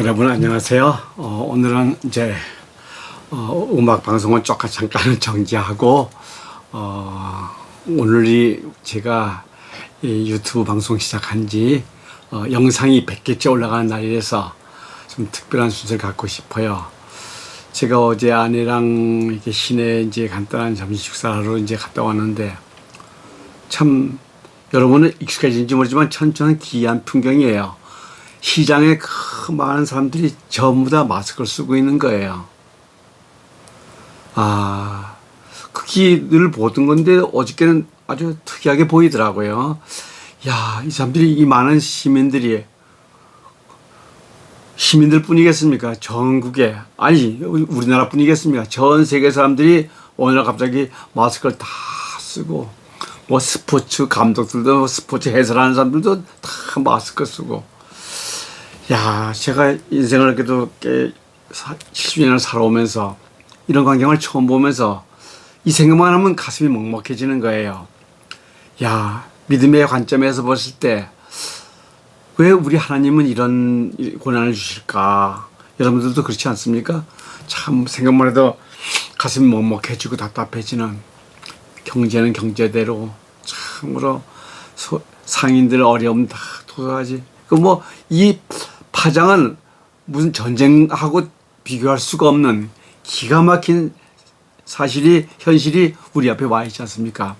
여러분 안녕하세요. 오늘은 이제 음악 방송은 잠깐 정지하고 오늘이 제가 이 유튜브 방송 시작한 지 영상이 100개째 올라가는 날이라서 좀 특별한 순서를 갖고 싶어요. 제가 어제 아내랑 이렇게 시내 이제 간단한 점심 식사하러 이제 갔다 왔는데 참 여러분은 익숙해진지 모르지만 참 기이한 풍경이에요. 시장에 그 많은 사람들이 전부 다 마스크를 쓰고 있는 거예요. 그게 늘 보던 건데 어저께는 아주 특이하게 보이더라고요. 야, 이 사람들이, 이 많은 시민들 뿐이겠습니까? 전국에, 아니, 우리나라 뿐이겠습니까? 전 세계 사람들이 오늘 갑자기 마스크를 다 쓰고, 뭐 스포츠 감독들도, 스포츠 해설하는 사람들도 다 마스크 쓰고, 야, 제가 인생을 그래도 70년을 살아오면서 이런 광경을 처음 보면서 이 생각만 하면 가슴이 먹먹해지는 거예요. 야, 믿음의 관점에서 봤을 때 왜 우리 하나님은 이런 고난을 주실까? 여러분들도 그렇지 않습니까? 참 생각만 해도 가슴이 먹먹해지고 답답해지는, 경제는 경제대로 참으로 상인들 어려움 다 도사하지. 이 파장은 무슨 전쟁하고 비교할 수가 없는 기가 막힌 현실이 우리 앞에 와 있지 않습니까?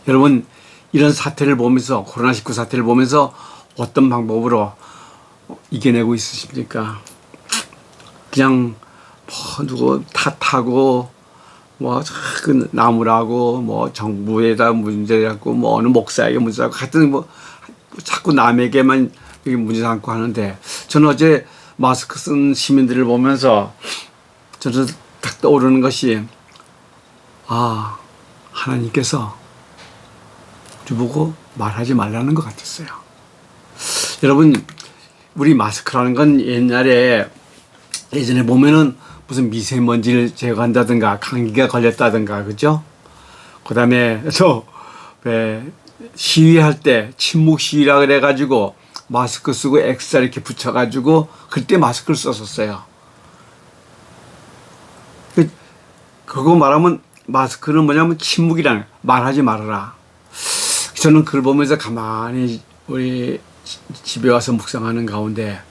여러분, 이런 사태를 보면서, 코로나19 사태를 보면서 어떤 방법으로 이겨내고 있으십니까? 그냥 누구 탓하고 그 나무라고 정부에다 문제라고 어느 목사에게 문제라고 하여튼 자꾸 남에게만 문제 삼고 하는데, 저는 어제 마스크 쓴 시민들을 보면서 저는 딱 떠오르는 것이, 하나님께서 우리 보고 말하지 말라는 것 같았어요. 여러분, 우리 마스크라는 건 예전에 보면은 무슨 미세먼지를 제거한다든가 감기가 걸렸다든가, 그죠? 그 다음에 시위할 때 침묵 시위라 그래가지고 마스크 쓰고 X자 이렇게 붙여가지고 그때 마스크를 썼었어요. 그거 말하면 마스크는 뭐냐면 침묵이라는, 말하지 말아라. 저는 그걸 보면서 가만히 우리 집에 와서 묵상하는 가운데,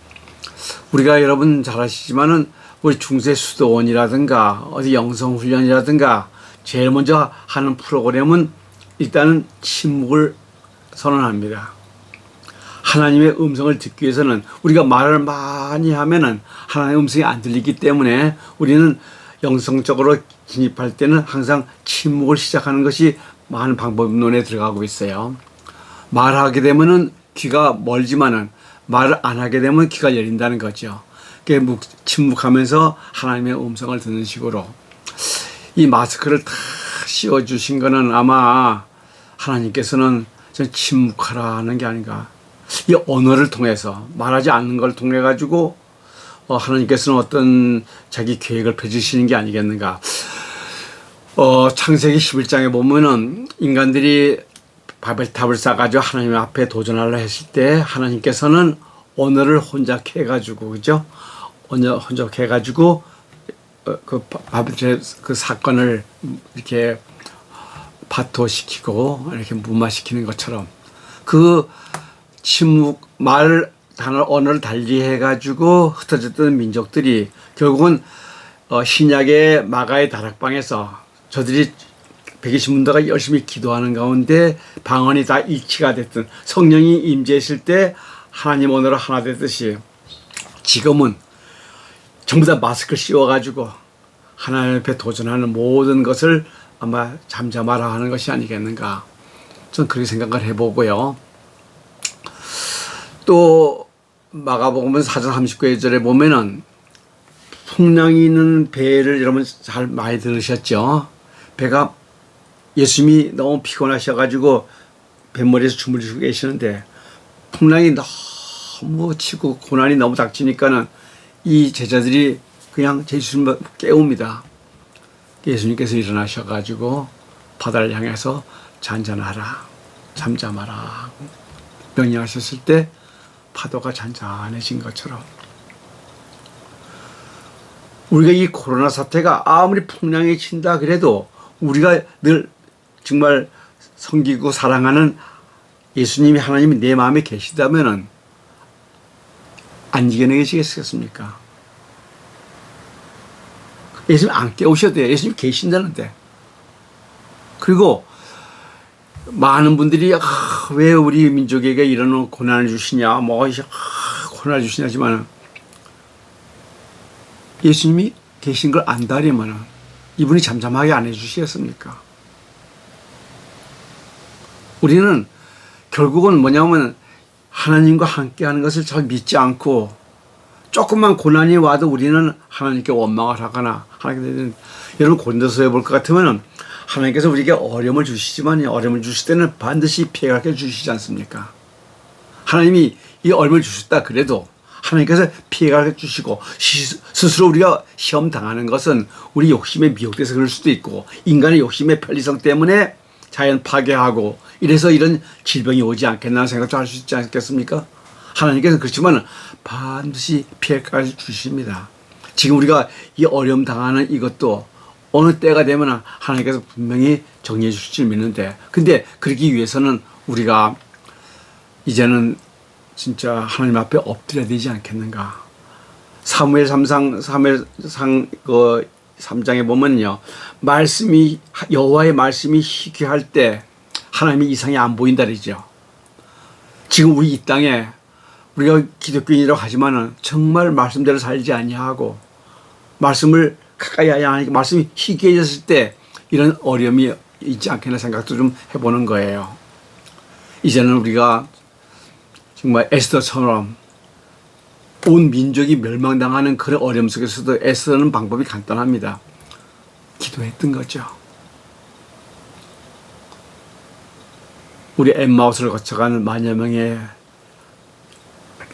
우리가 여러분 잘 아시지만은 우리 중세 수도원이라든가 어디 영성훈련이라든가 제일 먼저 하는 프로그램은 일단은 침묵을 선언합니다. 하나님의 음성을 듣기 위해서는 우리가 말을 많이 하면은 하나님의 음성이 안 들리기 때문에 우리는 영성적으로 진입할 때는 항상 침묵을 시작하는 것이 많은 방법론에 들어가고 있어요. 말하게 되면은 귀가 멀지만은 말을 안 하게 되면 귀가 열린다는 거죠. 침묵하면서 하나님의 음성을 듣는 식으로 이 마스크를 다 씌워주신 거는 아마 하나님께서는 침묵하라는 게 아닌가. 이 언어를 통해서, 말하지 않는 걸 통해 가지고 하나님께서는 어떤 자기 계획을 펼치시는 게 아니겠는가. 창세기 11장에 보면은 인간들이 바벨탑을 쌓아가지고 하나님 앞에 도전하려 했을 때 하나님께서는 언어를 혼잡해가지고, 그죠? 혼잡해가지고 그 바벨탑 그 사건을 이렇게 파토시키고 이렇게 무마시키는 것처럼 그 침묵, 언어를 달리 해가지고 흩어졌던 민족들이 결국은 신약의 마가의 다락방에서 저들이 120문도가 열심히 기도하는 가운데 방언이 다 일치가 됐던, 성령이 임재했을 때 하나님 언어로 하나 됐듯이 지금은 전부 다 마스크를 씌워가지고 하나님 앞에 도전하는 모든 것을 아마 잠잠하라 하는 것이 아니겠는가. 저는 그렇게 생각을 해보고요. 또 마가복음 4장 39절에 보면은 풍랑이 있는 배를 여러분 잘 많이 들으셨죠? 배가, 예수님이 너무 피곤하셔가지고 뱃머리에서 주무시고 계시는데 풍랑이 너무 치고 고난이 너무 닥치니까는 이 제자들이 그냥 예수님을 깨웁니다. 예수님께서 일어나셔가지고 바다를 향해서 잔잔하라, 잠잠하라 하고 명령하셨을 때 파도가 잔잔해진 것처럼 우리가 이 코로나 사태가 아무리 풍랑이 친다 그래도 우리가 늘 정말 섬기고 사랑하는 예수님이 하나님이 내 마음에 계시다면은 안 이겨내시겠습니까? 예수님 안 깨우셔도 돼요. 예수님 계신다는데. 그리고 많은 분들이 왜 우리 민족에게 이런 고난을 주시냐, 고난을 주시냐지만 예수님이 계신 걸 안다면 이분이 잠잠하게 안 해주시겠습니까? 우리는 결국은 뭐냐면 하나님과 함께하는 것을 잘 믿지 않고 조금만 고난이 와도 우리는 하나님께 원망을 하거나 하나님께 여러분 고린도서에 볼 것 같으면 하나님께서 우리에게 어려움을 주시지만 어려움을 주실 때는 반드시 피해가게 주시지 않습니까? 하나님이 이 어려움을 주셨다 그래도 하나님께서 피해가게 주시고 스스로 우리가 시험 당하는 것은 우리 욕심에 미혹돼서 그럴 수도 있고 인간의 욕심의 편리성 때문에 자연 파괴하고 이래서 이런 질병이 오지 않겠나 생각도 할 수 있지 않겠습니까? 하나님께서 그렇지만 반드시 피해가게 주십니다. 지금 우리가 이 어려움 당하는 이것도 어느 때가 되면 하나님께서 분명히 정리해 주실 줄 믿는데 근데 그러기 위해서는 우리가 이제는 진짜 하나님 앞에 엎드려야 되지 않겠는가. 사무엘 3장에 보면요. 여호와의 말씀이 희귀할 때 하나님의 이상이 안 보인다 그러죠. 지금 우리 이 땅에 우리가 기독교인이라고 하지만은 정말 말씀대로 살지 아니하고 말씀을 가까이 하니까 말씀이 희귀해졌을 때 이런 어려움이 있지 않겠나 생각도 좀 해보는 거예요. 이제는 우리가 정말 에스더처럼 온 민족이 멸망당하는 그런 어려움 속에서도 애쓰는 방법이 간단합니다. 기도했던 거죠. 우리 엠마우스를 거쳐가는 만여 명의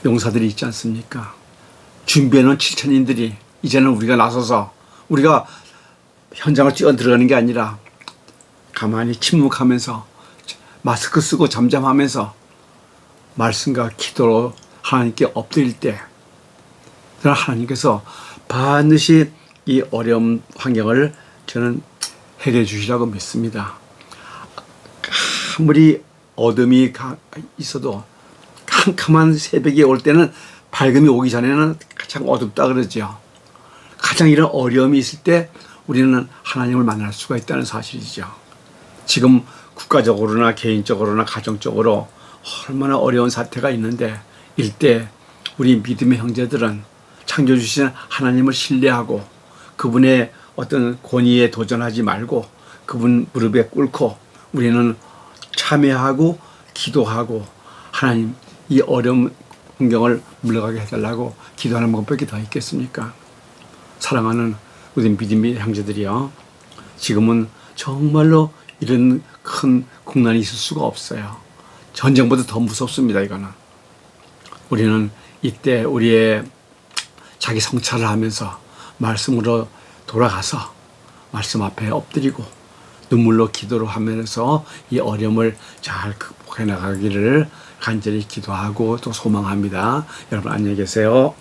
용사들이 있지 않습니까? 준비해놓은 7천인들이 이제는 우리가 나서서 우리가 현장을 뛰어 들어가는 게 아니라 가만히 침묵하면서 마스크 쓰고 잠잠하면서 말씀과 기도로 하나님께 엎드릴 때 하나님께서 반드시 이 어려운 환경을 저는 해결해 주시라고 믿습니다. 아무리 어둠이 있어도 캄캄한 새벽이 올 때는 밝음이 오기 전에는 가장 어둡다 그러죠. 가장 이런 어려움이 있을 때 우리는 하나님을 만날 수가 있다는 사실이죠. 지금 국가적으로나 개인적으로나 가정적으로 얼마나 어려운 사태가 있는데 이때 우리 믿음의 형제들은 창조주신 하나님을 신뢰하고 그분의 어떤 권위에 도전하지 말고 그분 무릎에 꿇고 우리는 참여하고 기도하고 하나님 이 어려운 환경을 물러가게 해달라고 기도하는 방법밖에 더 있겠습니까? 사랑하는 우리 믿음의 형제들이요. 지금은 정말로 이런 큰 국난이 있을 수가 없어요. 전쟁보다 더 무섭습니다. 이거는. 우리는 이때 우리의 자기 성찰을 하면서 말씀으로 돌아가서 말씀 앞에 엎드리고 눈물로 기도를 하면서 이 어려움을 잘 극복해 나가기를 간절히 기도하고 또 소망합니다. 여러분 안녕히 계세요.